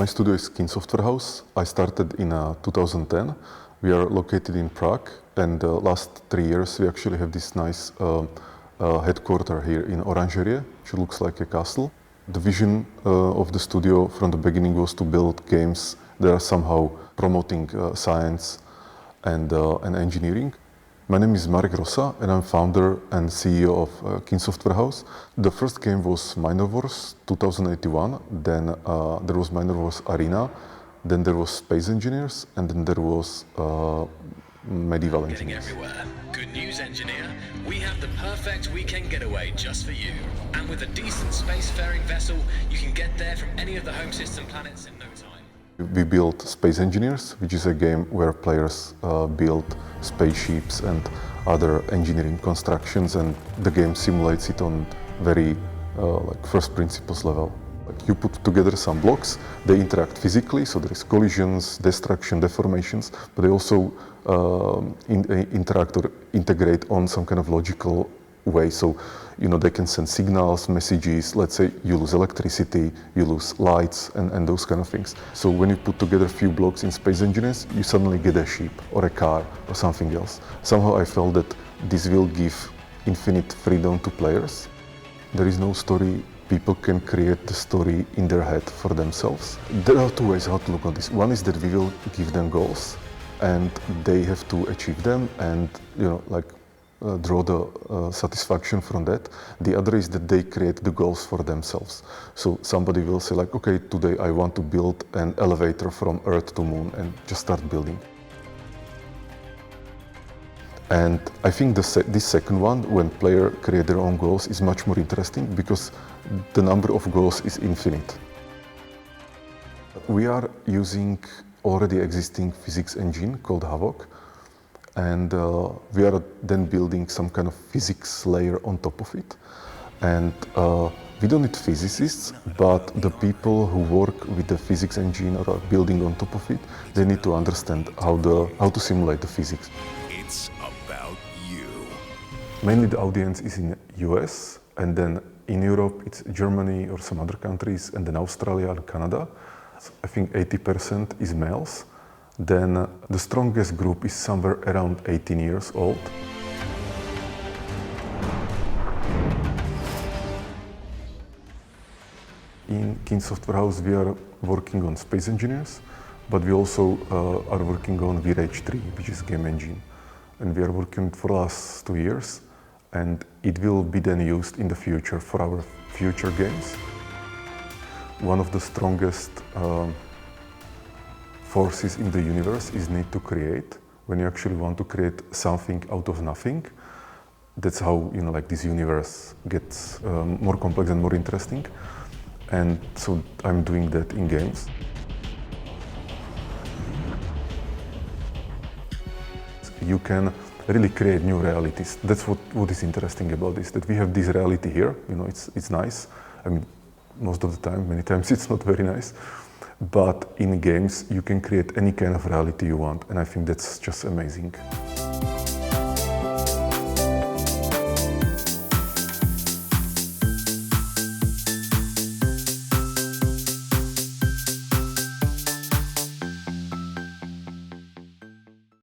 My studio is Keen Software House. I started in 2010. We are located in Prague, and the last 3 years we actually have this nice headquarter here in Orangerie, which looks like a castle. The vision of the studio from the beginning was to build games that are somehow promoting science and engineering. My name is Marek Rosa, and I'm founder and CEO of Keen Software House. The first game was Minor Wars 2081, then there was Minor Wars Arena, then there was Space Engineers, and then there was Medieval Engineers. Everywhere. Good news, engineer. We have the perfect weekend getaway just for you. And with a decent spacefaring vessel, you can get there from any of the home system planets in no time. We built Space Engineers, which is a game where players build spaceships and other engineering constructions, and the game simulates it on very like first principles level. Like you put together some blocks, they interact physically, so there is collisions, destruction, deformations, but they also interact or integrate on some kind of logical way. So, you know, they can send signals, messages. Let's say you lose electricity, you lose lights, and those kind of things. So when you put together a few blocks in Space Engineers, you suddenly get a ship or a car or something else. Somehow I felt that this will give infinite freedom to players. There is no story. People can create the story in their head for themselves. There are two ways how to look on this. One is that we will give them goals, and they have to achieve them, and draw the satisfaction from that. The other is that they create the goals for themselves. So somebody will say like, okay, today I want to build an elevator from Earth to Moon, and just start building. And I think this second one, when players create their own goals, is much more interesting because the number of goals is infinite. We are using already existing physics engine called Havok, and we are then building some kind of physics layer on top of it. And we don't need physicists, but the people who work with the physics engine or are building on top of it, they need to understand how to simulate the physics. It's about you. Mainly the audience is in US, and then in Europe it's Germany or some other countries, and then Australia and Canada. I think 80% is males. Then the strongest group is somewhere around 18 years old. In Keen Software House we are working on Space Engineers, but we also are working on VRH3, which is game engine. And we are working for the last 2 years, and it will be then used in the future for our future games. One of the strongest forces in the universe is need to create. When you actually want to create something out of nothing, that's how this universe gets more complex and more interesting. And so I'm doing that in games. You can really create new realities. That's what is interesting about this, that we have this reality here. It's nice. I mean, most of the time, many times it's not very nice. But in games, you can create any kind of reality you want, and I think that's just amazing.